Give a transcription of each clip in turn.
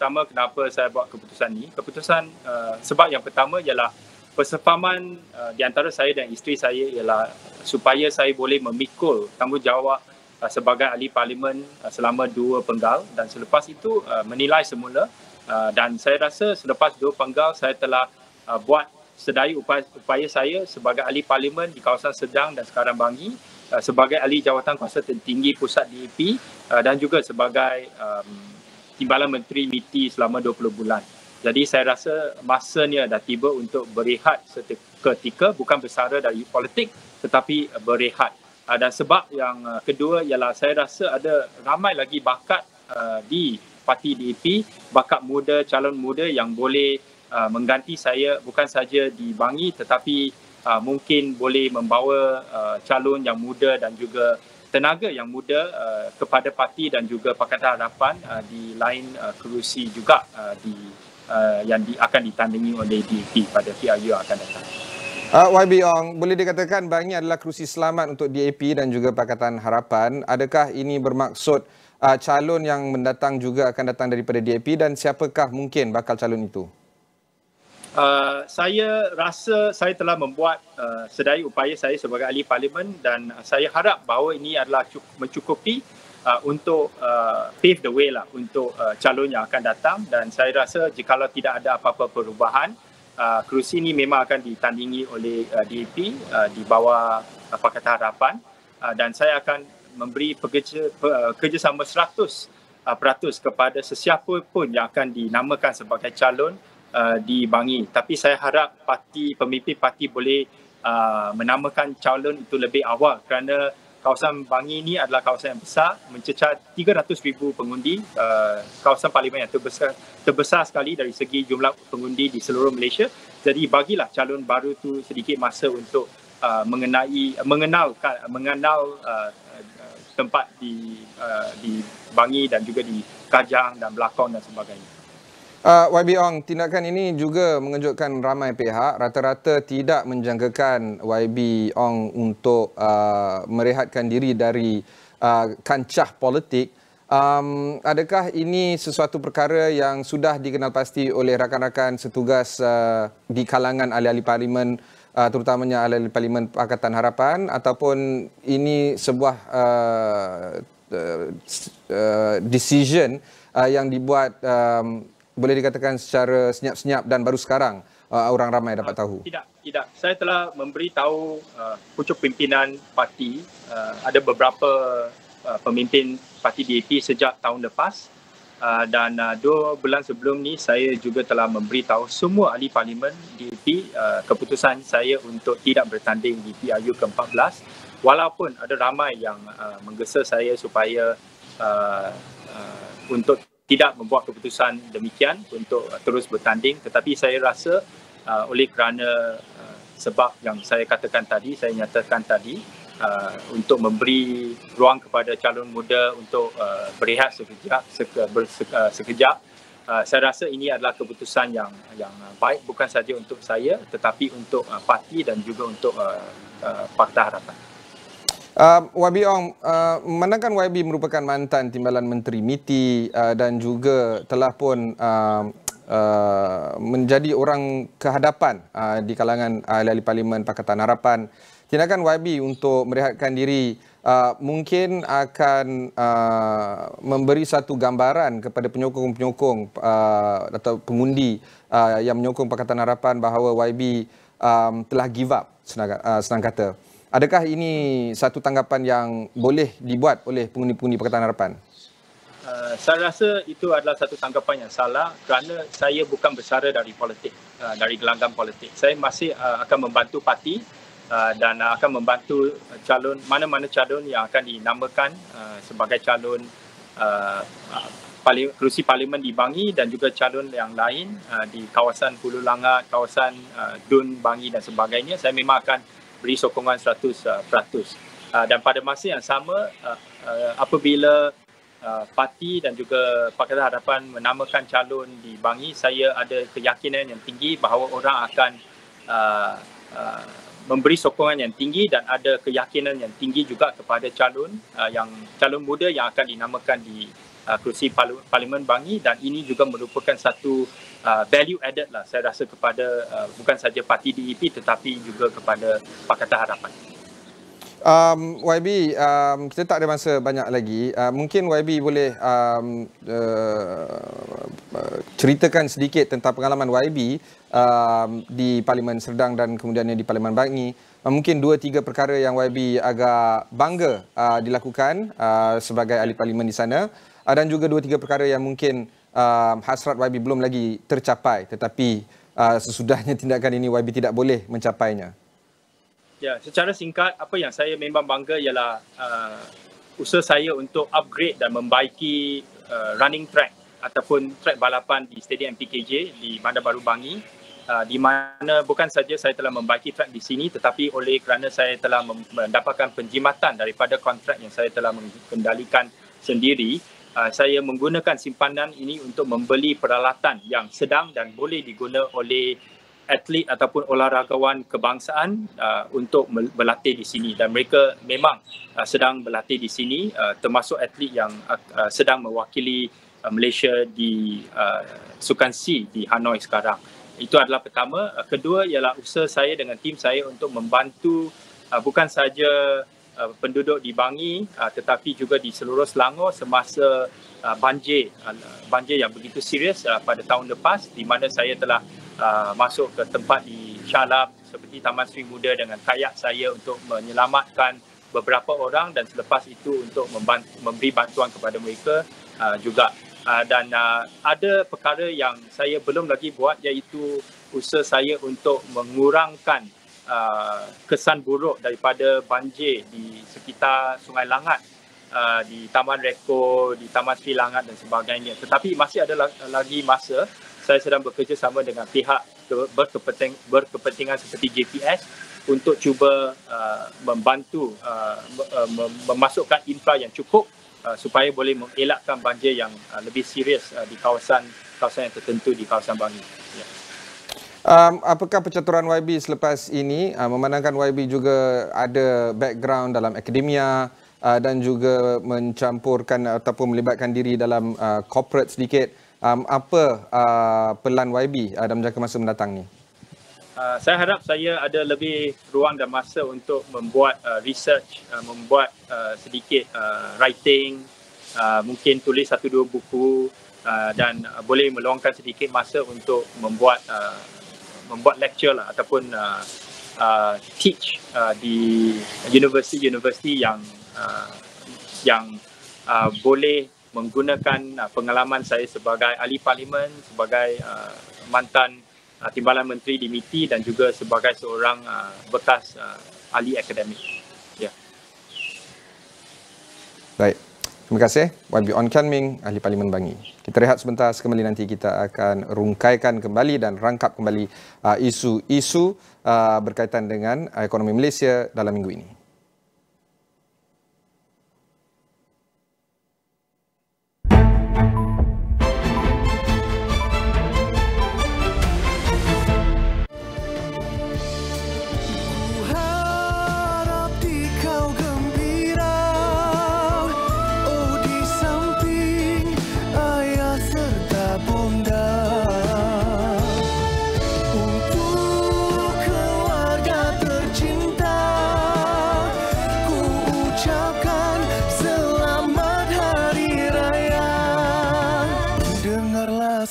pertama kenapa saya buat keputusan ni. Sebab yang pertama ialah persefahaman di antara saya dan isteri saya ialah supaya saya boleh memikul tanggungjawab sebagai ahli parlimen selama 2 penggal, dan selepas itu menilai semula, dan saya rasa selepas 2 penggal saya telah buat sedaya upaya saya sebagai ahli parlimen di kawasan Sedang dan sekarang Bangi, sebagai ahli jawatan kuasa tertinggi pusat DAP, dan juga sebagai Timbalan Menteri MITI selama 20 bulan. Jadi saya rasa masanya dah tiba untuk berehat seketika, bukan bersara dari politik tetapi berehat. Dan sebab yang kedua ialah saya rasa ada ramai lagi bakat di parti DAP, bakat muda, calon muda yang boleh mengganti saya bukan saja di Bangi tetapi mungkin boleh membawa calon yang muda dan juga tenaga yang muda kepada parti dan juga Pakatan Harapan di lain kerusi juga yang akan ditandingi oleh DAP pada PRU yang akan datang. YB Ong, boleh dikatakan Bangi adalah kerusi selamat untuk DAP dan juga Pakatan Harapan. Adakah ini bermaksud calon yang mendatang juga akan datang daripada DAP, dan siapakah mungkin bakal calon itu? Saya rasa saya telah membuat sedaya upaya saya sebagai ahli parlimen, dan saya harap bahawa ini adalah mencukupi untuk pave the way lah untuk calon yang akan datang. Dan saya rasa jikalau tidak ada apa-apa perubahan, kerusi ini memang akan ditandingi oleh DAP di bawah Pakatan Harapan, dan saya akan memberi kerjasama 100% kepada sesiapa pun yang akan dinamakan sebagai calon di Bangi. Tapi saya harap pemimpin parti boleh menamakan calon itu lebih awal, kerana kawasan Bangi ini adalah kawasan yang besar, mencecah 300,000 pengundi, kawasan parlimen yang terbesar sekali dari segi jumlah pengundi di seluruh Malaysia. Jadi bagilah calon baru tu sedikit masa untuk mengenal tempat di Bangi dan juga di Kajang dan Belakang dan sebagainya. YB Ong, tindakan ini juga mengejutkan ramai pihak. Rata-rata tidak menjangkakan YB Ong untuk merehatkan diri dari kancah politik. Adakah ini sesuatu perkara yang sudah dikenal pasti oleh rakan-rakan setugas di kalangan ahli-ahli parlimen, terutamanya ahli-ahli parlimen Pakatan Harapan, ataupun ini sebuah decision yang dibuat boleh dikatakan secara senyap-senyap dan baru sekarang orang ramai dapat tahu? Tidak. Saya telah memberitahu pucuk pimpinan parti, ada beberapa pemimpin parti DAP sejak tahun lepas, dan 2 bulan sebelum ni saya juga telah memberitahu semua ahli parlimen DAP keputusan saya untuk tidak bertanding di PRU ke-14, walaupun ada ramai yang menggesa saya supaya untuk tidak membuat keputusan demikian untuk terus bertanding. Tetapi saya rasa oleh kerana sebab yang saya nyatakan tadi, untuk memberi ruang kepada calon muda untuk berehat sekejap, saya rasa ini adalah keputusan yang baik, bukan saja untuk saya tetapi untuk parti dan juga untuk Pakatan Harapan. YB Ong, memandangkan YB merupakan mantan Timbalan Menteri MITI dan juga telah pun menjadi orang kehadapan di kalangan ahli parlimen Pakatan Harapan, tindakan YB untuk merehatkan diri mungkin akan memberi satu gambaran kepada penyokong-penyokong atau pengundi yang menyokong Pakatan Harapan bahawa YB telah give up, senang kata. Adakah ini satu tanggapan yang boleh dibuat oleh pengundi-pengundi Pakatan Harapan? Saya rasa itu adalah satu tanggapan yang salah, kerana saya bukan bersara dari politik, dari gelanggang politik. Saya masih akan membantu parti dan akan membantu mana-mana calon yang akan dinamakan sebagai calon kerusi parlimen di Bangi dan juga calon yang lain di kawasan Hulu Langat, kawasan Dun, Bangi dan sebagainya. Saya memang akan beri sokongan 100%. Dan pada masa yang sama, apabila parti dan juga Pakatan Harapan menamakan calon di Bangi, saya ada keyakinan yang tinggi bahawa orang akan memberi sokongan yang tinggi dan ada keyakinan yang tinggi juga kepada calon muda yang akan dinamakan di kerusi Parlimen Bangi, dan ini juga merupakan satu value added lah saya rasa kepada bukan saja parti DEP tetapi juga kepada Pakatan Harapan. YB, kita tak ada masa banyak lagi. Mungkin YB boleh ceritakan sedikit tentang pengalaman YB di Parlimen Serdang dan kemudiannya di Parlimen Bangi. Mungkin 2-3 perkara yang YB agak bangga dilakukan sebagai ahli parlimen di sana, dan juga 2-3 perkara yang mungkin hasrat YB belum lagi tercapai, tetapi sesudahnya tindakan ini YB tidak boleh mencapainya. Ya, secara singkat, apa yang saya memang bangga ialah usaha saya untuk upgrade dan membaiki running track ataupun track balapan di Stadium MPKJ di Bandar Baru Bangi, di mana bukan saja saya telah membaiki track di sini, tetapi oleh kerana saya telah mendapatkan penjimatan daripada kontrak yang saya telah mengendalikan sendiri, saya menggunakan simpanan ini untuk membeli peralatan yang sedang dan boleh diguna oleh atlet ataupun olahragawan kebangsaan untuk berlatih di sini, dan mereka memang sedang berlatih di sini, termasuk atlet yang sedang mewakili Malaysia di Sukan C di Hanoi sekarang. Itu adalah pertama. Kedua ialah usaha saya dengan tim saya untuk membantu bukan saja penduduk di Bangi tetapi juga di seluruh Selangor semasa banjir yang begitu serius pada tahun lepas, di mana saya telah masuk ke tempat di Shalab seperti Taman Seri Muda dengan kayak saya untuk menyelamatkan beberapa orang, dan selepas itu untuk memberi bantuan kepada mereka juga. Dan ada perkara yang saya belum lagi buat, iaitu usaha saya untuk mengurangkan kesan buruk daripada banjir di sekitar Sungai Langat, di Taman Reko, di Taman Sri Langat dan sebagainya. Tetapi masih ada lagi masa. Saya sedang bekerjasama dengan pihak berkepentingan seperti JPS untuk cuba membantu memasukkan infra yang cukup supaya boleh mengelakkan banjir yang lebih serius di kawasan yang tertentu di kawasan Bangi. Ya. Apakah percaturan YB selepas ini, memandangkan YB juga ada background dalam akademia dan juga mencampurkan ataupun melibatkan diri dalam corporate sedikit, apa pelan YB dalam jangka masa mendatang ni? Saya harap saya ada lebih ruang dan masa untuk membuat research, membuat sedikit writing, mungkin tulis 1-2 buku, dan boleh meluangkan sedikit masa untuk membuat lecture lah, ataupun teach di universiti yang boleh menggunakan pengalaman saya sebagai ahli parlimen, sebagai mantan timbalan menteri di MITI, dan juga sebagai seorang bekas ahli akademik. Ya. Baik. Terima kasih YB Ong Kian Ming, ahli Parlimen Bangi. Kita rehat sebentar, sekembali nanti kita akan rungkaikan kembali dan rangkap kembali isu-isu berkaitan dengan ekonomi Malaysia dalam minggu ini.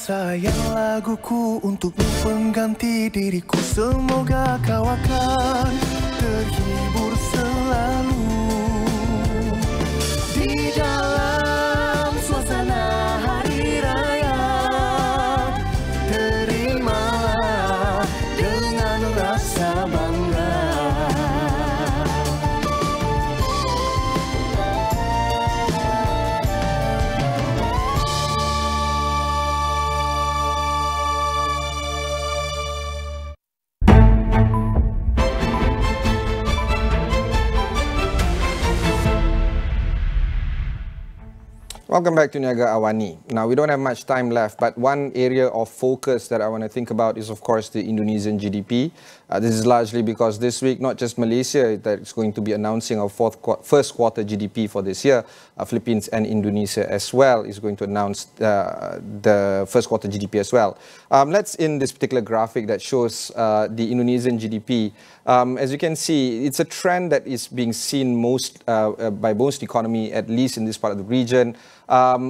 Sayang laguku untukmu pengganti diriku, semoga kau akan terhibur selalu di dalam suasana hari raya. Terimalah dengan rasa bangga. Welcome back to Niaga AWANI. Now, we don't have much time left, but one area of focus that I want to think about is, of course, the Indonesian GDP. This is largely because this week, not just Malaysia that is going to be announcing our first quarter GDP for this year, Philippines and Indonesia as well is going to announce the first quarter GDP as well. Let's in this particular graphic that shows the Indonesian GDP. As you can see, it's a trend that is being seen by most economy, at least in this part of the region,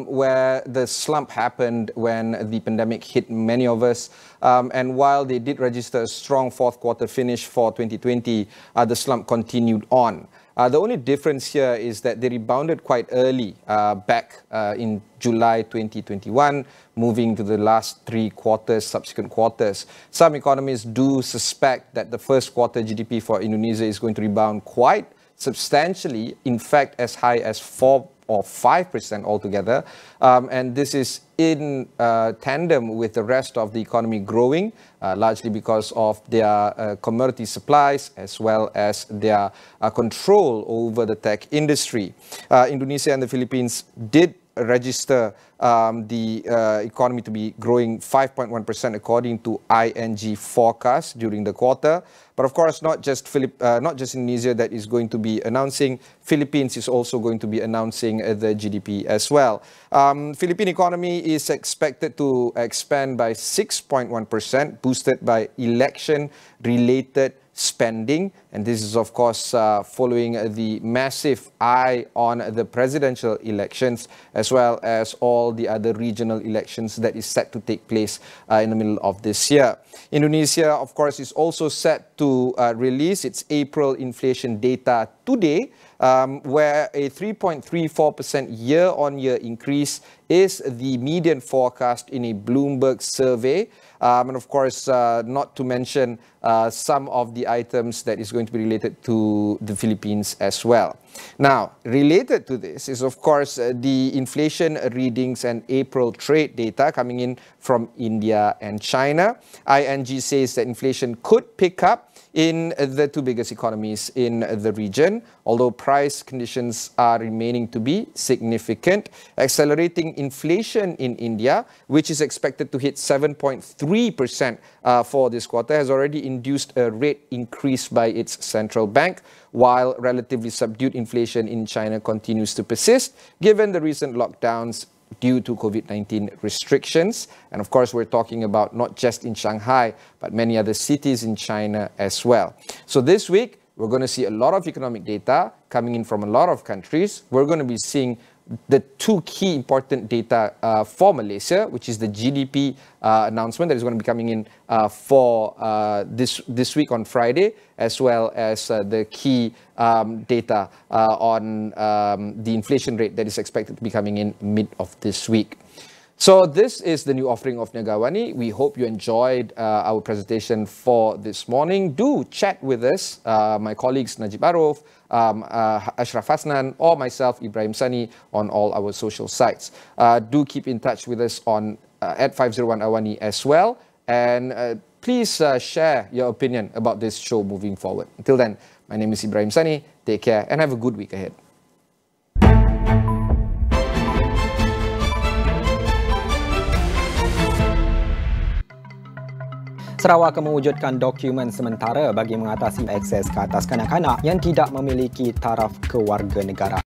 where the slump happened when the pandemic hit many of us. And while they did register a strong fourth quarter finish for 2020, the slump continued on. The only difference here is that they rebounded quite early back in July 2021, moving to the last 3 quarters, subsequent quarters. Some economists do suspect that the first quarter GDP for Indonesia is going to rebound quite substantially, in fact, as high as 4 or 5% altogether. And this is in tandem with the rest of the economy growing, largely because of their commodity supplies as well as their control over the tech industry. Indonesia and the Philippines did register the economy to be growing 5.1% according to ING forecast during the quarter. But of course, not just Indonesia that is going to be announcing. Philippines is also going to be announcing the GDP as well. Philippine economy is expected to expand by 6.1%, boosted by election-related spending, and this is of course following the massive eye on the presidential elections as well as all the other regional elections that is set to take place in the middle of this year. Indonesia, of course, is also set to release its April inflation data today, where a 3.34% year-on-year increase is the median forecast in a Bloomberg survey. And of course, not to mention some of the items that is going to be related to the Philippines as well. Now, related to this is, of course, the inflation readings and April trade data coming in from India and China. ING says that inflation could pick up in the 2 biggest economies in the region, although price conditions are remaining to be significant. Accelerating inflation in India, which is expected to hit 7.3% for this quarter, has already induced a rate increase by its central bank, while relatively subdued inflation in China continues to persist, given the recent lockdowns due to COVID-19 restrictions. And of course, we're talking about not just in Shanghai, but many other cities in China as well. So this week, we're going to see a lot of economic data coming in from a lot of countries. We're going to be seeing the 2 key important data for Malaysia, which is the GDP announcement that is going to be coming in for this week on Friday, as well as the key data on the inflation rate that is expected to be coming in mid of this week. So this is the new offering of Niaga AWANI. We hope you enjoyed our presentation for this morning. Do chat with us, my colleagues Najib Arif, Ashraf Hasnan, or myself, Ibrahim Sani, on all our social sites. Do keep in touch with us on @501 AWANI as well. And please share your opinion about this show moving forward. Until then, my name is Ibrahim Sani. Take care and have a good week ahead. Sarawak akan mewujudkan dokumen sementara bagi mengatasi akses ke atas kanak-kanak yang tidak memiliki taraf kewarganegaraan.